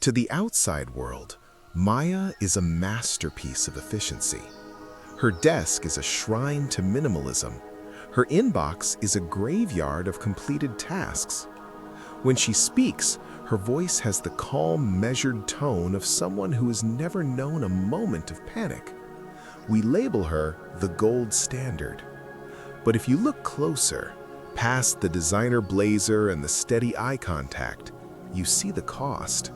To the outside world, Maya is a masterpiece of efficiency. Her desk is a shrine to minimalism. Her inbox is a graveyard of completed tasks. When she speaks, her voice has the calm, measured tone of someone who has never known a moment of panic. We label her the gold standard. But if you look closer, past the designer blazer and the steady eye contact, you see the cost.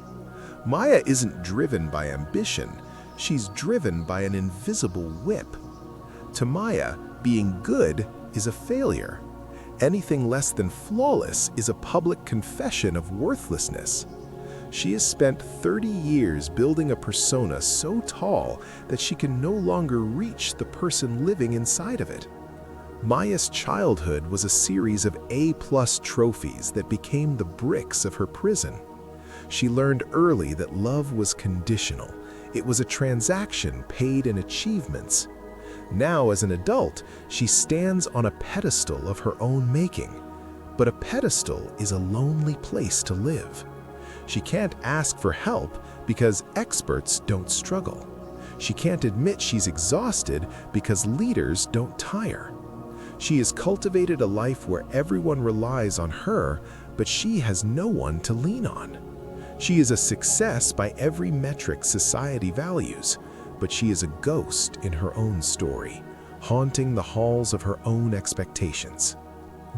Maya isn't driven by ambition, she's driven by an invisible whip. To Maya, being good is a failure. Anything less than flawless is a public confession of worthlessness. She has spent 30 years building a persona so tall that she can no longer reach the person living inside of it. Maya's childhood was a series of A-plus trophies that became the bricks of her prison. She learned early that love was conditional. It was a transaction paid in achievements. Now, as an adult, she stands on a pedestal of her own making. But a pedestal is a lonely place to live. She can't ask for help because experts don't struggle. She can't admit she's exhausted because leaders don't tire. She has cultivated a life where everyone relies on her, but she has no one to lean on. She is a success by every metric society values, but she is a ghost in her own story, haunting the halls of her own expectations.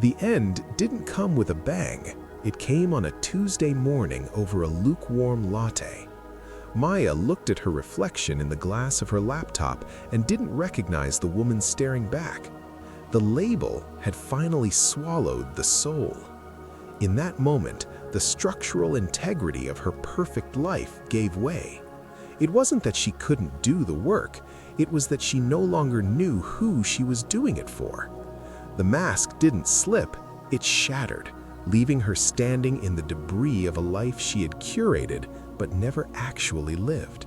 The end didn't come with a bang. It came on a Tuesday morning over a lukewarm latte. Maya looked at her reflection in the glass of her laptop and didn't recognize the woman staring back. The label had finally swallowed the soul. In that moment, the structural integrity of her perfect life gave way. It wasn't that she couldn't do the work, it was that she no longer knew who she was doing it for. The mask didn't slip, it shattered, leaving her standing in the debris of a life she had curated but never actually lived.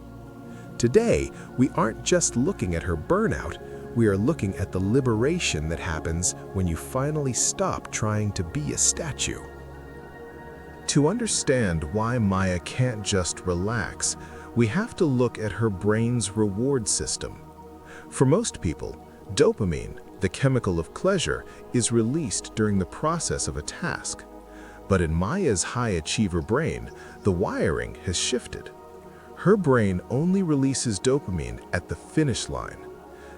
Today, we aren't just looking at her burnout, we are looking at the liberation that happens when you finally stop trying to be a statue. To understand why Maya can't just relax, we have to look at her brain's reward system. For most people, dopamine, the chemical of pleasure, is released during the process of a task. But in Maya's high-achiever brain, the wiring has shifted. Her brain only releases dopamine at the finish line.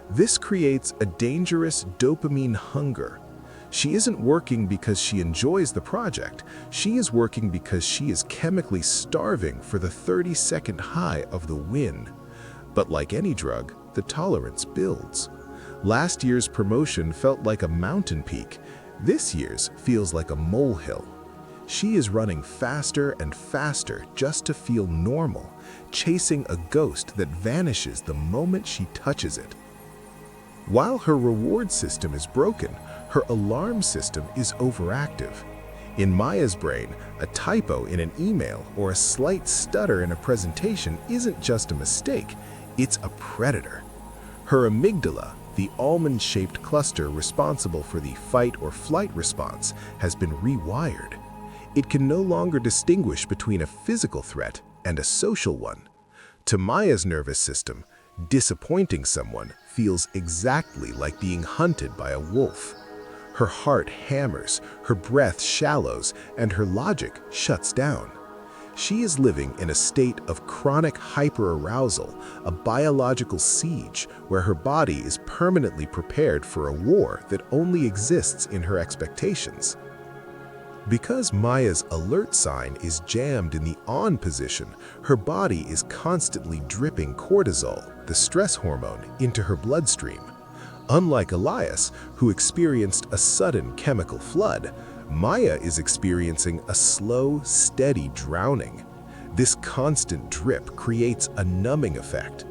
This creates a dangerous dopamine hunger. She isn't working because she enjoys the project. She is working because she is chemically starving for the 30-second high of the win. But like any drug, the tolerance builds. Last year's promotion felt like a mountain peak. This year's feels like a molehill. She is running faster and faster just to feel normal, chasing a ghost that vanishes the moment she touches it. While her reward system is broken, her alarm system is overactive. In Maya's brain, a typo in an email or a slight stutter in a presentation isn't just a mistake, it's a predator. Her amygdala, the almond-shaped cluster responsible for the fight or flight response, has been rewired. It can no longer distinguish between a physical threat and a social one. To Maya's nervous system, disappointing someone feels exactly like being hunted by a wolf. Her heart hammers, her breath shallows, and her logic shuts down. She is living in a state of chronic hyperarousal, a biological siege where her body is permanently prepared for a war that only exists in her expectations. Because Maya's alert sign is jammed in the on position, her body is constantly dripping cortisol, the stress hormone, into her bloodstream. Unlike Elias, who experienced a sudden chemical flood, Maya is experiencing a slow, steady drowning. This constant drip creates a numbing effect.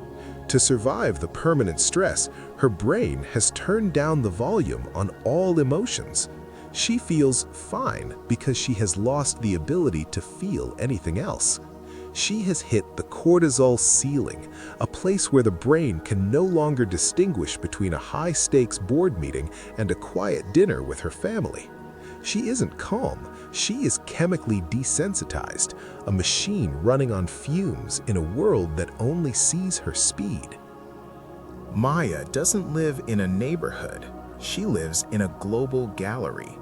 To survive the permanent stress, her brain has turned down the volume on all emotions. She feels fine because she has lost the ability to feel anything else. She has hit the cortisol ceiling, a place where the brain can no longer distinguish between a high-stakes board meeting and a quiet dinner with her family. She isn't calm, She is chemically desensitized, a machine running on fumes in a world that only sees her speed. Maya doesn't live in a neighborhood. She lives in a global gallery.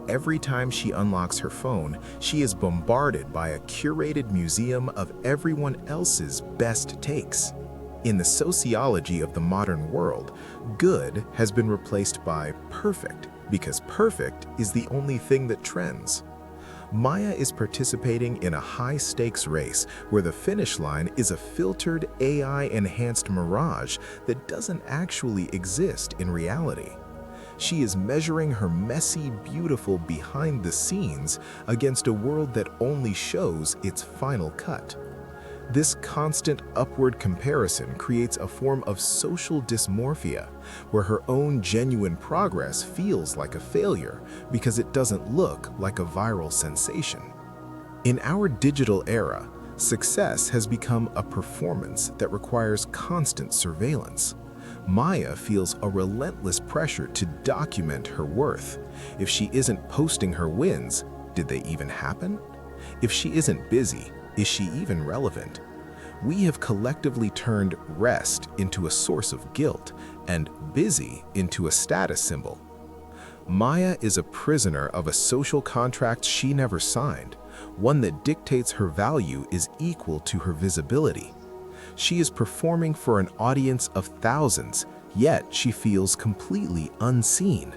Every time she unlocks her phone, she is bombarded by a curated museum of everyone else's best takes. In the sociology of the modern world, good has been replaced by perfect, because perfect is the only thing that trends. Maya is participating in a high-stakes race where the finish line is a filtered, AI-enhanced mirage that doesn't actually exist in reality. She is measuring her messy, beautiful behind the scenes against a world that only shows its final cut. This constant upward comparison creates a form of social dysmorphia, where her own genuine progress feels like a failure because it doesn't look like a viral sensation. In our digital era, success has become a performance that requires constant surveillance. Maya feels a relentless pressure to document her worth. If she isn't posting her wins, did they even happen? If she isn't busy, is she even relevant? We have collectively turned rest into a source of guilt and busy into a status symbol. Maya is a prisoner of a social contract she never signed, one that dictates her value is equal to her visibility. She is performing for an audience of thousands, yet she feels completely unseen.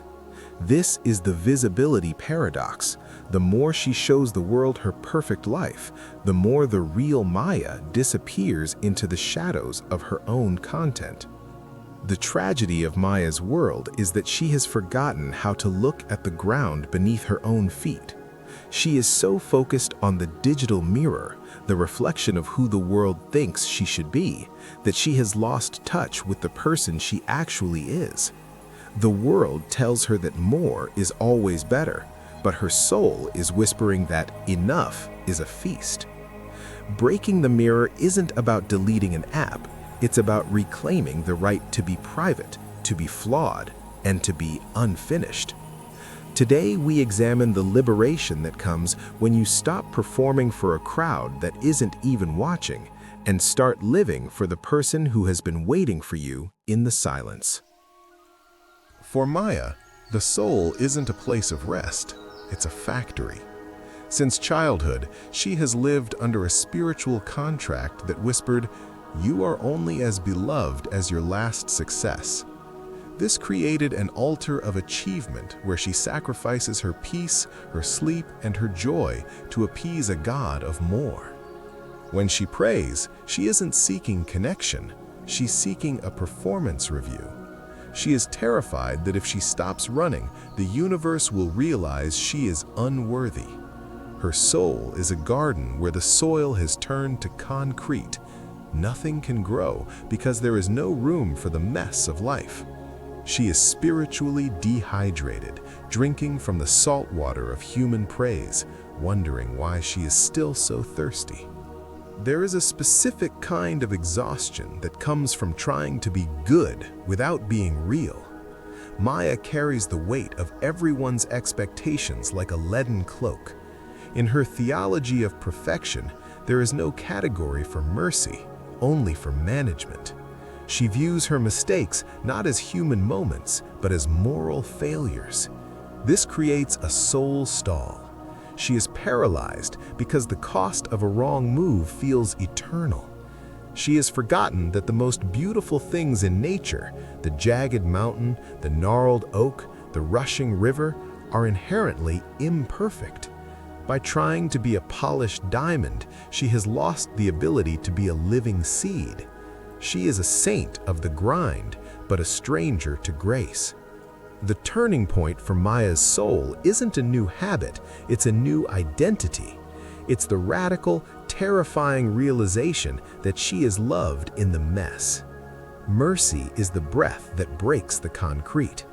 This is the visibility paradox. The more she shows the world her perfect life, the more the real Maya disappears into the shadows of her own content. The tragedy of Maya's world is that she has forgotten how to look at the ground beneath her own feet. She is so focused on the digital mirror, the reflection of who the world thinks she should be, that she has lost touch with the person she actually is. The world tells her that more is always better, but her soul is whispering that enough is a feast. Breaking the mirror isn't about deleting an app, it's about reclaiming the right to be private, to be flawed, and to be unfinished. Today, we examine the liberation that comes when you stop performing for a crowd that isn't even watching and start living for the person who has been waiting for you in the silence. For Maya, the soul isn't a place of rest, it's a factory. Since childhood, she has lived under a spiritual contract that whispered, "You are only as beloved as your last success." This created an altar of achievement where she sacrifices her peace, her sleep, and her joy to appease a god of more. When she prays, she isn't seeking connection, she's seeking a performance review. She is terrified that if she stops running, the universe will realize she is unworthy. Her soul is a garden where the soil has turned to concrete. Nothing can grow because there is no room for the mess of life. She is spiritually dehydrated, drinking from the salt water of human praise, wondering why she is still so thirsty. There is a specific kind of exhaustion that comes from trying to be good without being real. Maya carries the weight of everyone's expectations like a leaden cloak. In her theology of perfection, there is no category for mercy, only for management. She views her mistakes not as human moments, but as moral failures. This creates a soul stall. She is paralyzed because the cost of a wrong move feels eternal. She has forgotten that the most beautiful things in nature, the jagged mountain, the gnarled oak, the rushing river, are inherently imperfect. By trying to be a polished diamond, she has lost the ability to be a living seed. She is a saint of the grind, but a stranger to grace. The turning point for Maya's soul isn't a new habit, it's a new identity. It's the radical, terrifying realization that she is loved in the mess. Mercy is the breath that breaks the concrete.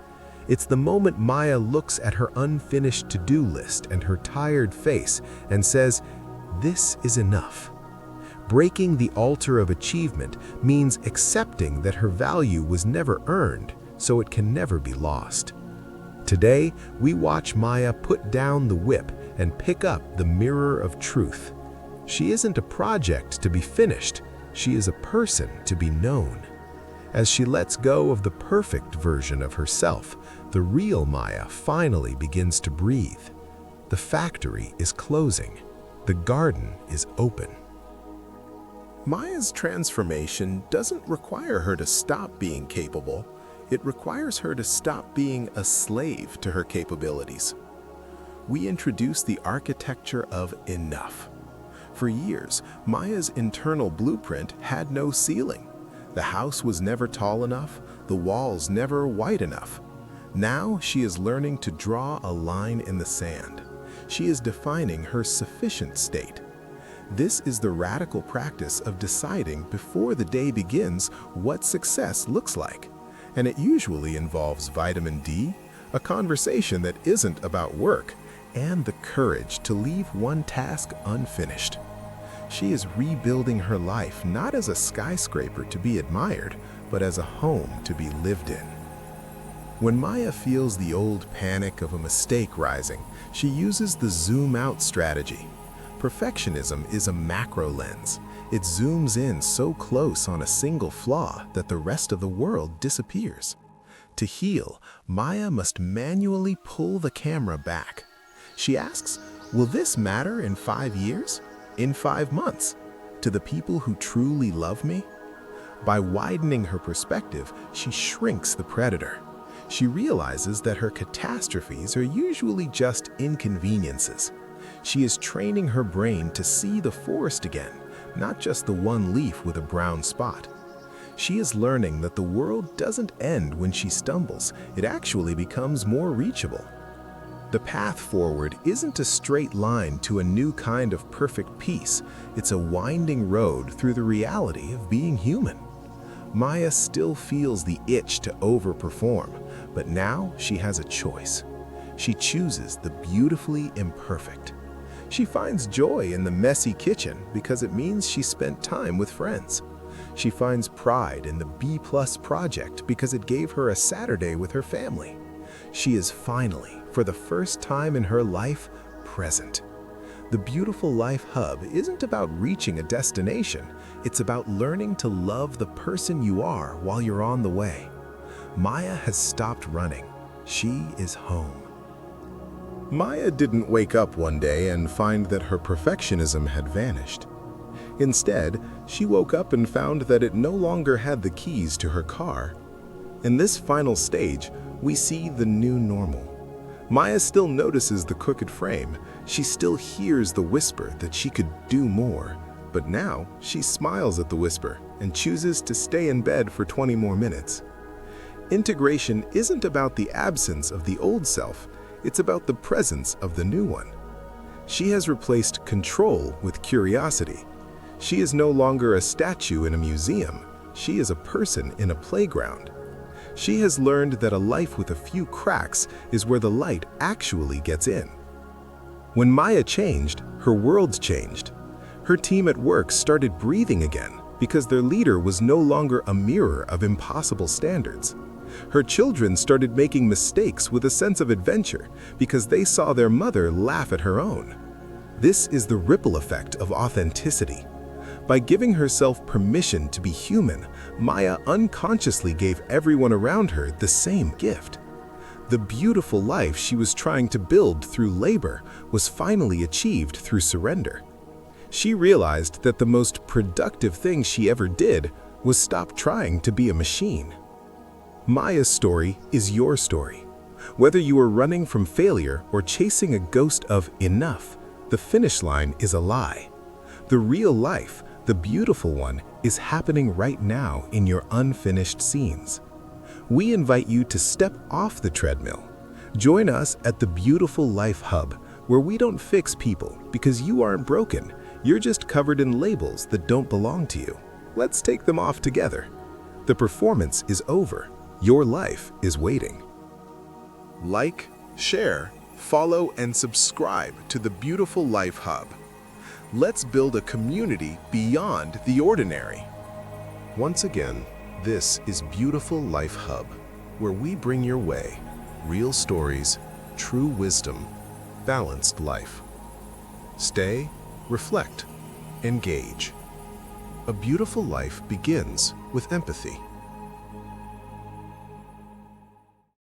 It's the moment Maya looks at her unfinished to-do list and her tired face and says, "This is enough." Breaking the altar of achievement means accepting that her value was never earned, so it can never be lost. Today, we watch Maya put down the whip and pick up the mirror of truth. She isn't a project to be finished, she is a person to be known. As she lets go of the perfect version of herself, the real Maya finally begins to breathe. The factory is closing. The garden is open. Maya's transformation doesn't require her to stop being capable. It requires her to stop being a slave to her capabilities. We introduce the architecture of enough. For years, Maya's internal blueprint had no ceiling. The house was never tall enough, the walls never wide enough. Now she is learning to draw a line in the sand. She is defining her sufficient state. This is the radical practice of deciding before the day begins what success looks like. And it usually involves vitamin D, a conversation that isn't about work, and the courage to leave one task unfinished. She is rebuilding her life not as a skyscraper to be admired, but as a home to be lived in. When Maya feels the old panic of a mistake rising, she uses the zoom-out strategy. Perfectionism is a macro lens. It zooms in so close on a single flaw that the rest of the world disappears. To heal, Maya must manually pull the camera back. She asks, will this matter in 5 years? In 5 months? To the people who truly love me? By widening her perspective, she shrinks the predator. She realizes that her catastrophes are usually just inconveniences. She is training her brain to see the forest again, not just the one leaf with a brown spot. She is learning that the world doesn't end when she stumbles, it actually becomes more reachable. The path forward isn't a straight line to a new kind of perfect peace, it's a winding road through the reality of being human. Maya still feels the itch to overperform, but now she has a choice. She chooses the beautifully imperfect. She finds joy in the messy kitchen because it means she spent time with friends. She finds pride in the B+ project because it gave her a Saturday with her family. She is finally, for the first time in her life, present. The Beautiful Life Hub isn't about reaching a destination, it's about learning to love the person you are while you're on the way. Maya has stopped running. She is home. Maya didn't wake up one day and find that her perfectionism had vanished. Instead, she woke up and found that it no longer had the keys to her car. In this final stage, we see the new normal. Maya still notices the crooked frame. She still hears the whisper that she could do more. But now, she smiles at the whisper and chooses to stay in bed for 20 more minutes. Integration isn't about the absence of the old self, it's about the presence of the new one. She has replaced control with curiosity. She is no longer a statue in a museum. She is a person in a playground. She has learned that a life with a few cracks is where the light actually gets in. When Maya changed, her world changed. Her team at work started breathing again because their leader was no longer a mirror of impossible standards. Her children started making mistakes with a sense of adventure because they saw their mother laugh at her own. This is the ripple effect of authenticity. By giving herself permission to be human, Maya unconsciously gave everyone around her the same gift. The beautiful life she was trying to build through labor was finally achieved through surrender. She realized that the most productive thing she ever did was stop trying to be a machine. Maya's story is your story. Whether you are running from failure or chasing a ghost of enough, the finish line is a lie. The real life, the beautiful one, is happening right now in your unfinished scenes. We invite you to step off the treadmill. Join us at the Beautiful Life Hub, where we don't fix people because you aren't broken. You're just covered in labels that don't belong to you. Let's take them off together. The performance is over. Your life is waiting. Like, share, follow, and subscribe to the Beautiful Life Hub. Let's build a community beyond the ordinary. Once again, this is Beautiful Life Hub, where we bring your way real stories, true wisdom, balanced life. Stay, reflect, engage. A beautiful life begins with empathy.